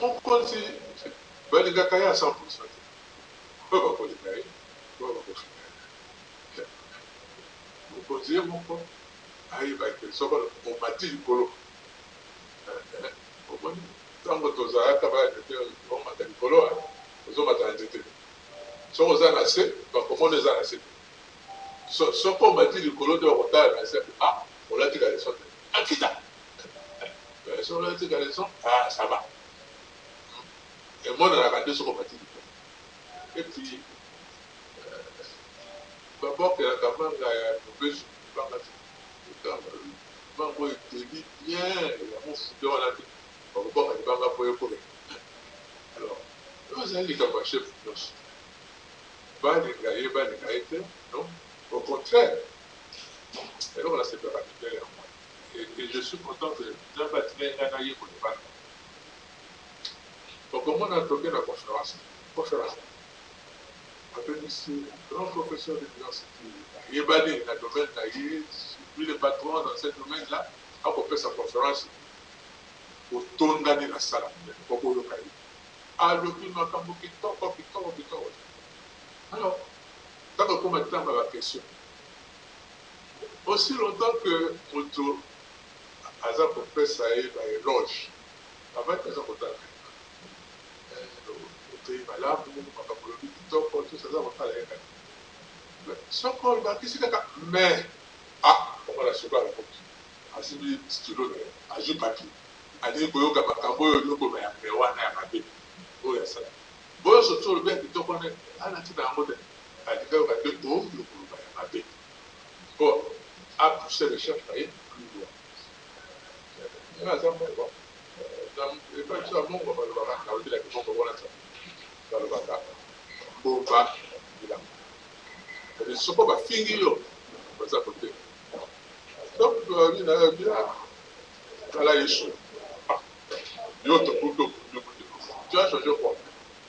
mon compte, ben, les gars, à 100%. Pourquoi pas pour les gars? Pourquoi pas pour les gars? Vous posez mon compte. Aïe, bah, que ça va, on m'a dit le colo. Au moins, tant que tu as acabé, on m'a dit le colo, on m'a dit. Si on a assez, donc comment on les a assez? Ce qu'on m'a dit le colo de retard, ah, on l'a dit la leçon. Ah, qui t'a? Si on l'a dit la leçon, ah, ça va. Et moi, on a regardé ce qu'on m'a dit. Et puis, d'abord, il y a quand même la mauvaise mango était bien, il y a mon foutu en la vie. On va pas aller dans pour y. Alors, vous allez comme un chef de noce. Pas les gaillés, non? Au contraire. Et donc, là, c'est pas rapide. Et je suis content que j'ai bâti un gaillé pour les balles. Donc, comment on a toqué la conférence? Après, ici, grand professeur d'université, il est banni dans le domaine gaillé, lui le patron dans ce domaine-là, a fait sa conférence au Tondani la salle, au Bobo Gaillé. Alors, il m'a dit, alors, quand on commence à la question, aussi longtemps que Moto Azar Popé Saïd a éloge, avant que ça soit le pays malade, tout ça, on va aller. Sans qu'on va qui c'est mais, ah, on va la suivre à la porte. Asibi stylo, agi papier. Adi Boyoka Bakambo, Yoko, mais one a papier. Oh, yes, sir. Boyo surtout le bien qui tourne, à la tête d'un modèle. Adi Boyoka de Yoko, papier. Bon, à pousser les chefs, plus loin. Là, ça me va. Et pas ça, mon va le voir, on dit la question pour voir ça. Dans le bata. Bon, pas, il a. Et ce qu'on va finir, on va s'apporter. Donc, il a bien. Voilà, il est tu as changé quoi?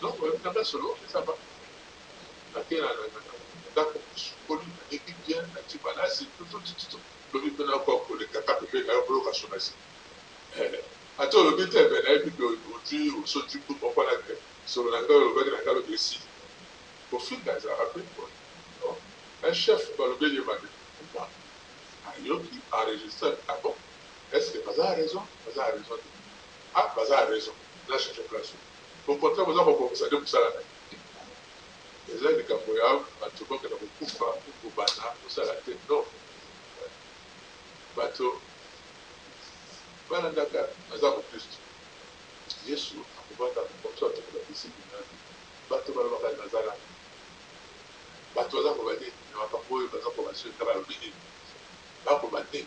Donc, on a solo, ça va. D'accord, équipe bien, tu vas là, c'est tout. Donc, il peut encore pour les capables de faire la colocation. Attends, le but est bien, et puis aujourd'hui, au sorti pour pourquoi la grève. Sur la gueule de ici. Au fil d'un rappel, un chef dans le bien de Mali. Qui enregistre. Ah bon? Est-ce que Baza a raison? Baza a raison. Ah, Baza a raison. Là, je te place. Pour porter vos enfants pour ça, pour ça. Les gens de Camboya, bateau que dans beaucoup pas, pour Bana, pour ça la tête. Non. Bateau. Voilà, d'accord. Baza pour plus. Jésus, on va t'appeler comme ça, tu peux la ici. Bateau, on va faire Nazara. Bateau, on va dire, on va pas pour eux, on va se faire l'oublier. Là, pour battre. Il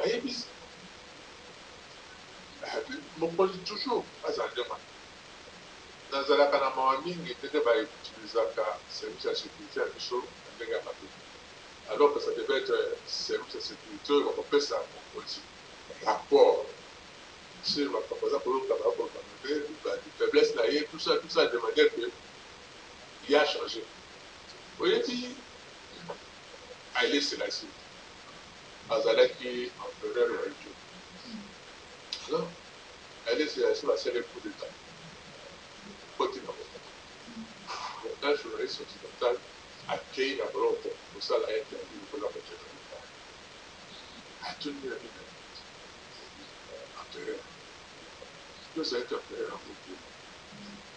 y a bis. Mon projet toujours, pas en demande. Dans la Kanama, il était utilisé comme service de sécurité à l'issue, alors que ça devait être service de sécurité, on peut ça pour aussi. Rapport sur la proposition pour le travail, pour la faiblesse, tout ça, de manière qu'il a changé. Vous voyez, Haïlé Sélassie, Azalaki, empereur de Haïti. Alors, Haïlé Sélassie va servir coup d'État. Continue. Un journaliste occidental accueille la volonté pour ça la haine de la voiture. A tenu la vie empereur. Que ça a été empereur en beaucoup.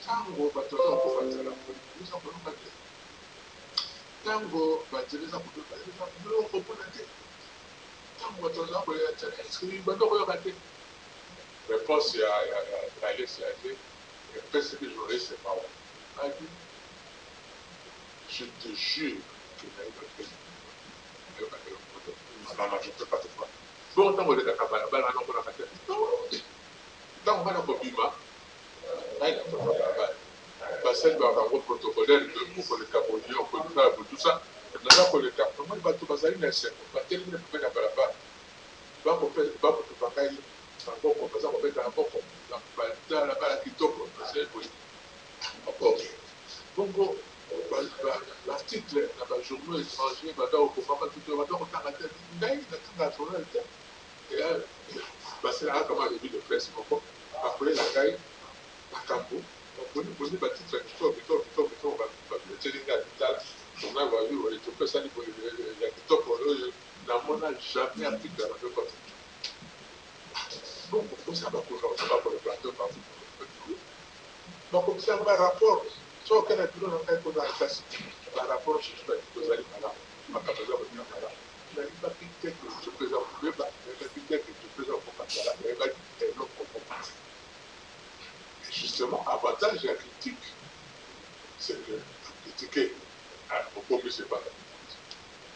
Tango batona pour faire la police, nous avons pas dit. Tango batona pour faire la police, nous avons pas dit. Tango batona pour faire la police, nous avons pas dit. Réponse à Alex a dit, le principe du journaliste, c'est pas vrai. Je te jure que je ne peux pas te voir. Bon, tant que tu as fait tant que tu as bima, parce que tu as un protocolaire pour les Camerounais, pour tout ça. Maintenant, pour les Camerounais, tu vas aller dans le cercle. Tu vas aller dans le cercle. Tu vas aller dans l'article dans le journal étranger, c'est là comment le but de presse, après la ngai makambo boni batitre kitoko batelinga bitala tonga bayo etopesani ya kitoko oyo namona jamais article ya bato comme donc ça va pour le plateau par donc comme ça va rapport so kana tuno na kai ko na kasi par rapport sur ce que vous allez là makambo ya bato là na liba pique que je peux en plus ba na pique que je peux en faire là et là et l'autre justement, avantage de la critique, c'est que critiquer, pourquoi plus c'est pas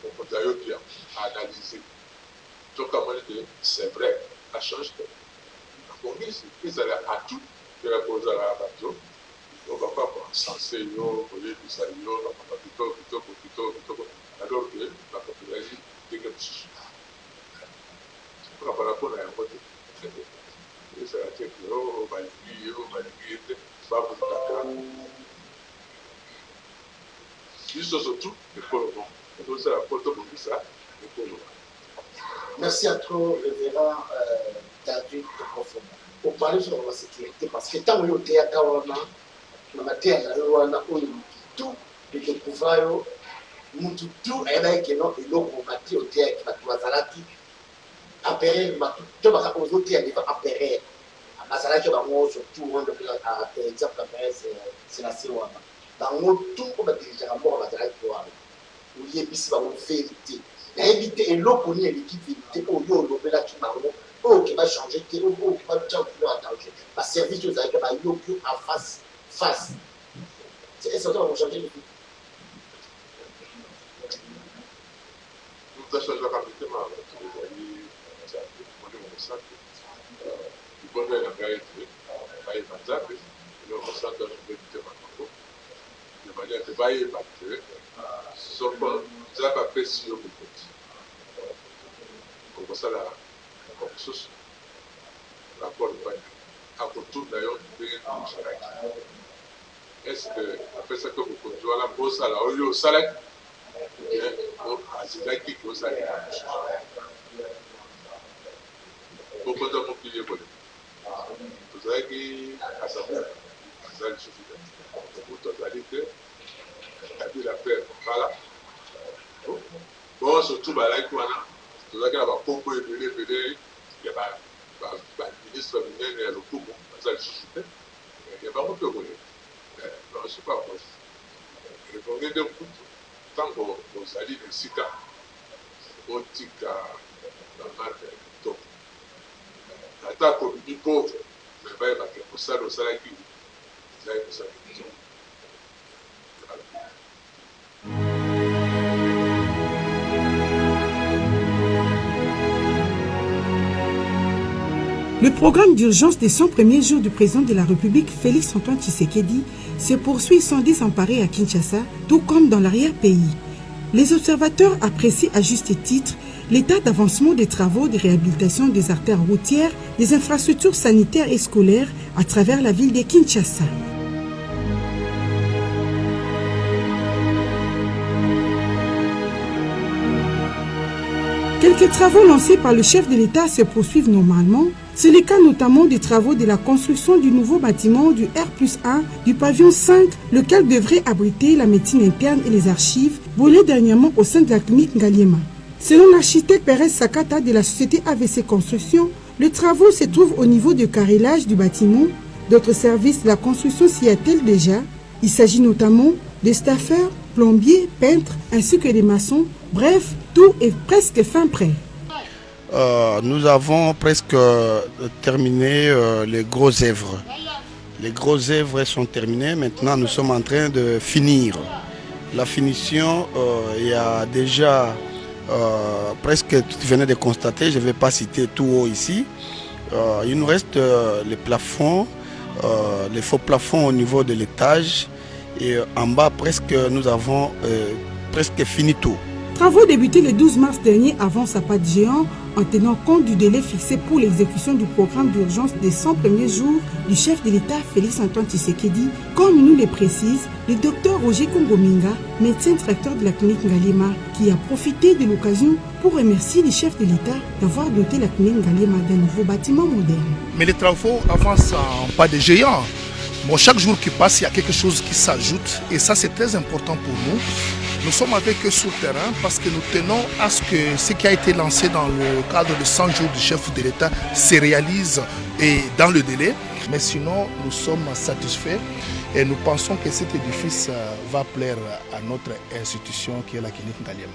on peut d'ailleurs bien analyser. Donc, à mon avis, c'est vrai, ça change de. Pour nous, ils allaient à tout, que la cause à la radio, on ne va pas censer, on va dire que ça y est, on va pas plutôt, alors que la population est quelque chose. Par rapport à un côté. Ça va être que on va liguer, pas pour Dakar. Juste surtout, le Colombo. Donc, c'est la photo pour ça, le Colombo. Merci à toi, révérend David de Profond. Pour parler sur la sécurité, parce que tant que vous êtes à Kawana, dans la terre, tout le découvert, tout est là qui est non, et l'eau qu'on bâtit au terre qui va tout azalaki. Apéré, tu vas aux autres, il y a des apérés. Mazalaki bango surtout on de exemple après c'est la Siwana bango tout comme déjà mort Mazalaki wa ou yebisi bango vérité na éviter et l'okoni l'équipe vérité au yo lobela ki bango o qui va changer qui o qui va changer leur danger la service aux avec ba yo à face c'est ça doit changer le tout ça change rapidement ça on ça bonne la vérité, il va zapper, le ressent dans le vérité maintenant. De manière que va y battre, son bon, ça va faire si on peut. Comme ça là, comme ça, la bonne va à retour d'ailleurs de est-ce que après ça que vous conduisez la bosse à la au salaire, à Zidaki qui au salaire. Beaucoup de monde qui est bon. Vous avez dit à sa mère, ça le suffit. Vous avez dit que la paix, voilà. Bon, surtout, là, vous avez dit que il y a un ministre ministre le coup, ça le suffit. Il n'y a pas beaucoup de voler. Non, je ne sais pas. Le premier de coup, tant que vous allez de Sika, au Tika, dans la marque, top. Ata communauté pauvre, mais va y avoir pour ça, le salaire qui vous avez pour ça. Le programme d'urgence des 100 premiers jours du président de la République, Félix-Antoine Tshisekedi, se poursuit sans désemparer à Kinshasa, tout comme dans l'arrière-pays. Les observateurs apprécient à juste titre l'état d'avancement des travaux de réhabilitation des artères routières, des infrastructures sanitaires et scolaires à travers la ville de Kinshasa. Quelques travaux lancés par le chef de l'État se poursuivent normalement. C'est le cas notamment des travaux de la construction du nouveau bâtiment du R+1 du pavillon 5, lequel devrait abriter la médecine interne et les archives, volées dernièrement au sein de la clinique Ngaliema. Selon l'architecte Perez Sakata de la société AVC Construction, les travaux se trouvent au niveau du carrelage du bâtiment. D'autres services de la construction s'y attellent déjà. Il s'agit notamment de staffeurs, plombiers, peintres, ainsi que des maçons. Bref, tout est presque fin prêt. Nous avons presque terminé les gros œuvres. Les gros œuvres sont terminées. Maintenant, nous sommes en train de finir. La finition, il y a déjà presque, tu venais de constater, je ne vais pas citer tout haut ici. Il nous reste les plafonds, les faux plafonds au niveau de l'étage. Et en bas, presque, nous avons presque fini tout. Travaux débutés le 12 mars dernier avancent à pas de géant en tenant compte du délai fixé pour l'exécution du programme d'urgence des 100 premiers jours du chef de l'État Félix-Antoine Tshisekedi, comme nous le précise le docteur Roger Kongominga, médecin directeur de la clinique Ngalema, qui a profité de l'occasion pour remercier le chef de l'État d'avoir doté la clinique Ngalema d'un nouveau bâtiment moderne. Mais les travaux avancent en pas de géant. Bon, chaque jour qui passe, il y a quelque chose qui s'ajoute et ça c'est très important pour nous. Nous sommes avec eux sur le terrain parce que nous tenons à ce que ce qui a été lancé dans le cadre de 100 jours du chef de l'État se réalise et dans le délai. Mais sinon, nous sommes satisfaits et nous pensons que cet édifice va plaire à notre institution qui est la clinique Ngalema.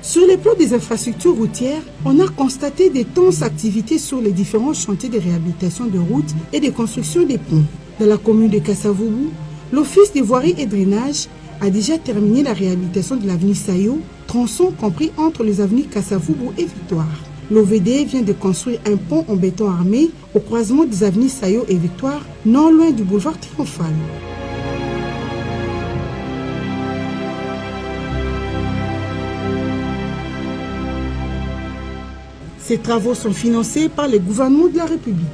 Sur le plan des infrastructures routières, on a constaté d'intenses activités sur les différents chantiers de réhabilitation de routes et de construction des ponts. Dans la commune de Kasavubu, l'Office des voiries et drainage a déjà terminé la réhabilitation de l'avenue Sayo, tronçon compris entre les avenues Kasavubu et Victoire. L'OVD vient de construire un pont en béton armé au croisement des avenues Sayo et Victoire, non loin du boulevard Triomphal. Ces travaux sont financés par le gouvernement de la République.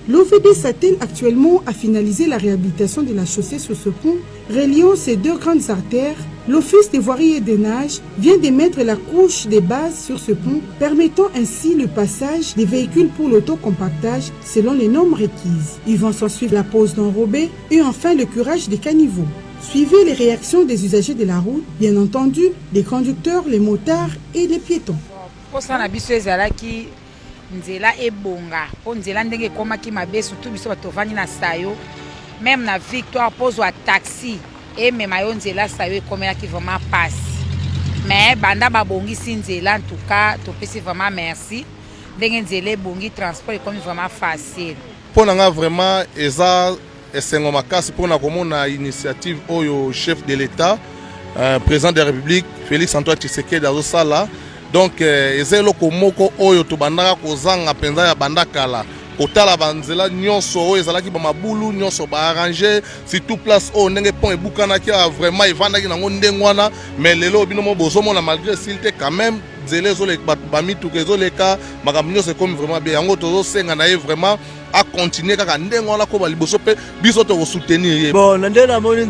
L'OVD s'attelle actuellement à finaliser la réhabilitation de la chaussée sur ce pont, reliant ces deux grandes artères. L'Office des voiries et drainage vient de mettre la couche des bases sur ce pont, permettant ainsi le passage des véhicules pour l'autocompactage selon les normes requises. Ils vont s'en suivre la pose d'enrobés et enfin le curage des caniveaux. Suivez les réactions des usagers de la route, bien entendu, les conducteurs, les motards et les piétons. Nzela ebonga po nzela ndenge ekomaki mabe surtout biso bato vandi na Sayo même na Victoire pozwa taxi emema yo nzela Sayo ekomelaki vraiment pasi mais banda babongisi nzela en tout cas topesi vraiment merci ndenge nzela ebongi transport ekomi vraiment facile mpona nga vraiment eza esengo makasi mpona komona initiative oyo chef de l'État président de la République Félix-Antoine Tshisekedi azosala. Donc, eza eloko moko oyo tobandaka kozanga penza ya bandakala kotala banzela nyonso oyo ezalaki bamabulu nyonso baarrange surtout place oyo ndenge pont ebukanaki vraiment evandaki nango ndenge wana mais lelo bino mo bozomona malgré silte quand même nzela ezoleka bamituka ezoleka makambo nyonso ekomi vraiment bien yango tozosenga na ye vraiment a continuer kaka ndenge wana ko baliboso mpe biso tokosoutenir ye bon na nde namoni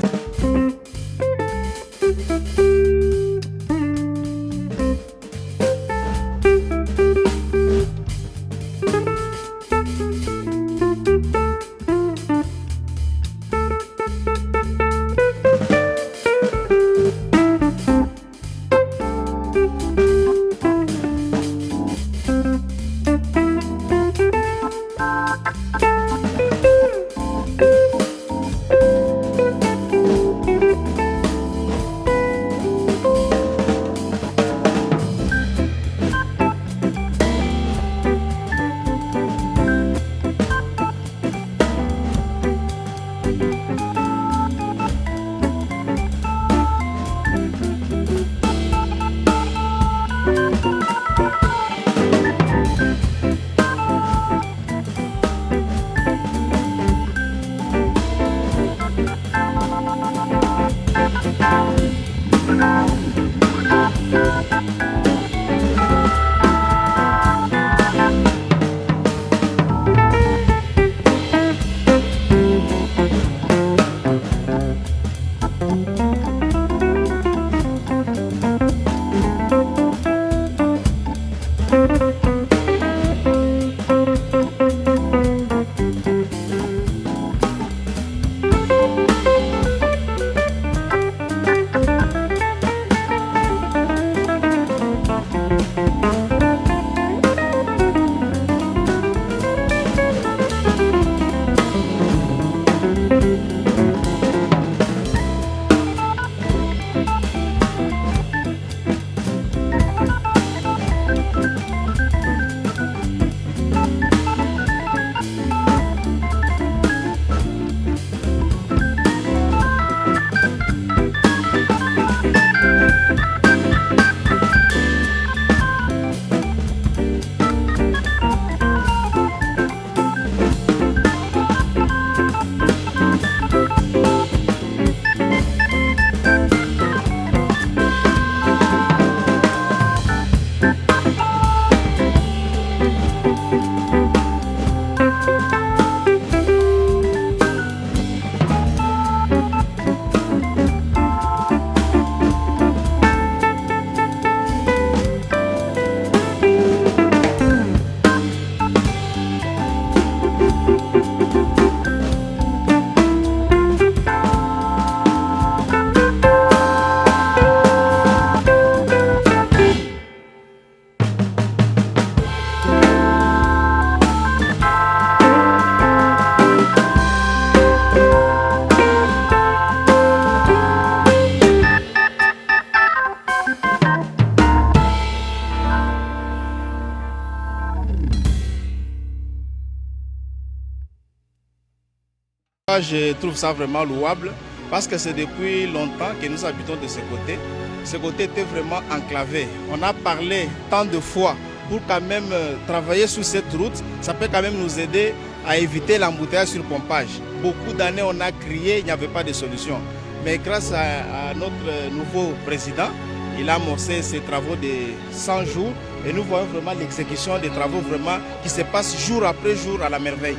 Je trouve ça vraiment louable parce que c'est depuis longtemps que nous habitons de ce côté. Ce côté était vraiment enclavé. On a parlé tant de fois pour quand même travailler sur cette route. Ça peut quand même nous aider à éviter l'embouteillage sur pompage. Beaucoup d'années on a crié, il n'y avait pas de solution. Mais grâce à notre nouveau président, il a amorcé ces travaux de 100 jours et nous voyons vraiment l'exécution des travaux vraiment qui se passent jour après jour à la merveille.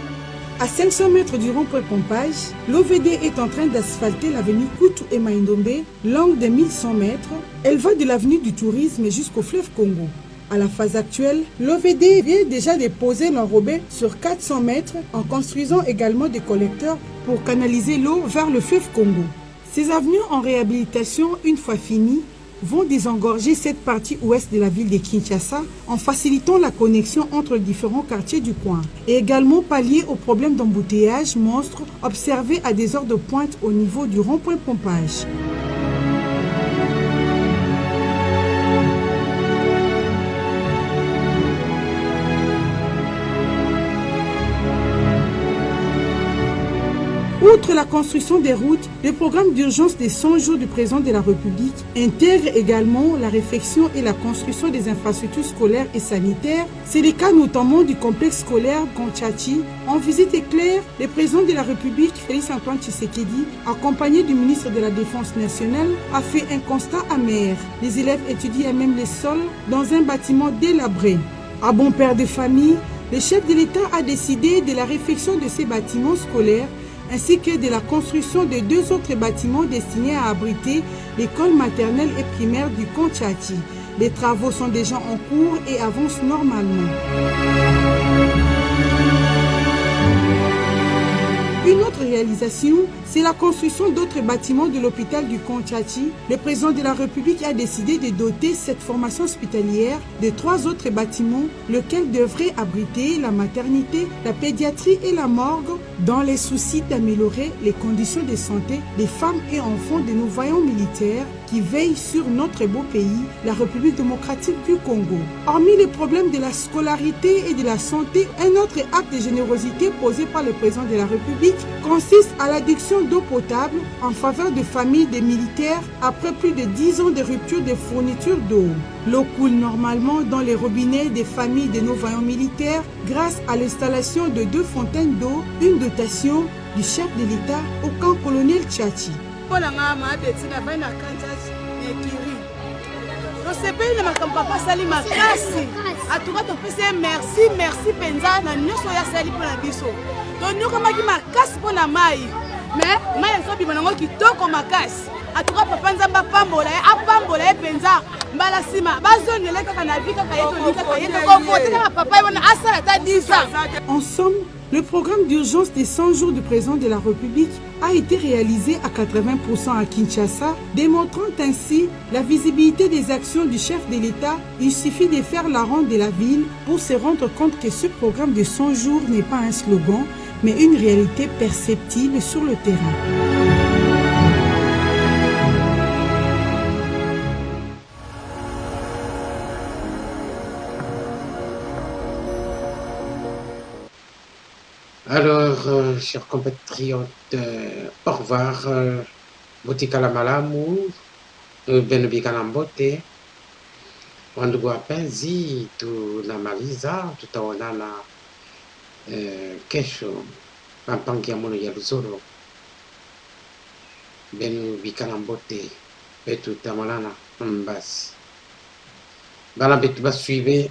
À 500 mètres du rond-point pompage, l'OVD est en train d'asphalter l'avenue Koutou et Maïndombe, longue de 1100 mètres. Elle va de l'avenue du Tourisme jusqu'au fleuve Congo. À la phase actuelle, l'OVD vient déjà de poser l'enrobé sur 400 mètres en construisant également des collecteurs pour canaliser l'eau vers le fleuve Congo. Ces avenues en réhabilitation, une fois finies, vont désengorger cette partie ouest de la ville de Kinshasa en facilitant la connexion entre les différents quartiers du coin et également pallier aux problèmes d'embouteillage monstre observés à des heures de pointe au niveau du rond-point pompage. Outre la construction des routes, le programme d'urgence des 100 jours du président de la République intègre également la réfection et la construction des infrastructures scolaires et sanitaires. C'est le cas notamment du complexe scolaire Kontchachi. En visite éclair, le président de la République, Félix Antoine Tshisekedi, accompagné du ministre de la Défense nationale, a fait un constat amer. Les élèves étudient à même les sols dans un bâtiment délabré. À bon père de famille, le chef de l'État a décidé de la réfection de ces bâtiments scolaires ainsi que de la construction de 2 autres bâtiments destinés à abriter l'école maternelle et primaire du Kontchachi. Les travaux sont déjà en cours et avancent normalement. Une autre réalisation, c'est la construction d'autres bâtiments de l'hôpital du Kontchachi. Le président de la République a décidé de doter cette formation hospitalière de 3 autres bâtiments, lesquels devraient abriter la maternité, la pédiatrie et la morgue, dans les soucis d'améliorer les conditions de santé des femmes et enfants de nos vaillants militaires qui veillent sur notre beau pays, la République démocratique du Congo. Hormis les problèmes de la scolarité et de la santé, un autre acte de générosité posé par le président de la République consiste à l'adduction d'eau potable en faveur de familles de militaires après plus de 10 ans de rupture de fourniture d'eau. L'eau coule normalement dans les robinets des familles de nos vaillants militaires grâce à l'installation de 2 fontaines d'eau, une dotation du chef de l'État au camp colonial Tchachi. En somme, le programme d'urgence des 100 jours du président de la République a été réalisé à 80% à Kinshasa, démontrant ainsi la visibilité des actions du chef de l'État. Il suffit de faire la ronde de la ville pour se rendre compte que ce programme de 100 jours n'est pas un slogan, mais une réalité perceptible sur le terrain. Alors, chers compatriotes, au revoir. Botikala malamu, benubikana mbote. Wandugu wapenzi, tunamaliza, tutaonana kesho pampangi ya mono ya Luzolo. Benubikana mbote, betu tamalana mbasi. Bala betu basuive,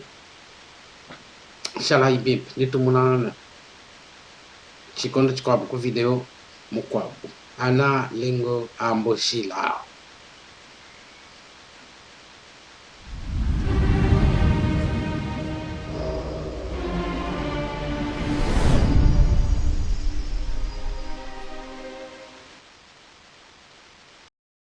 shala ibib, nitumunana. Chikondo chikwabu ku video mukwabu ana lingo amboshila.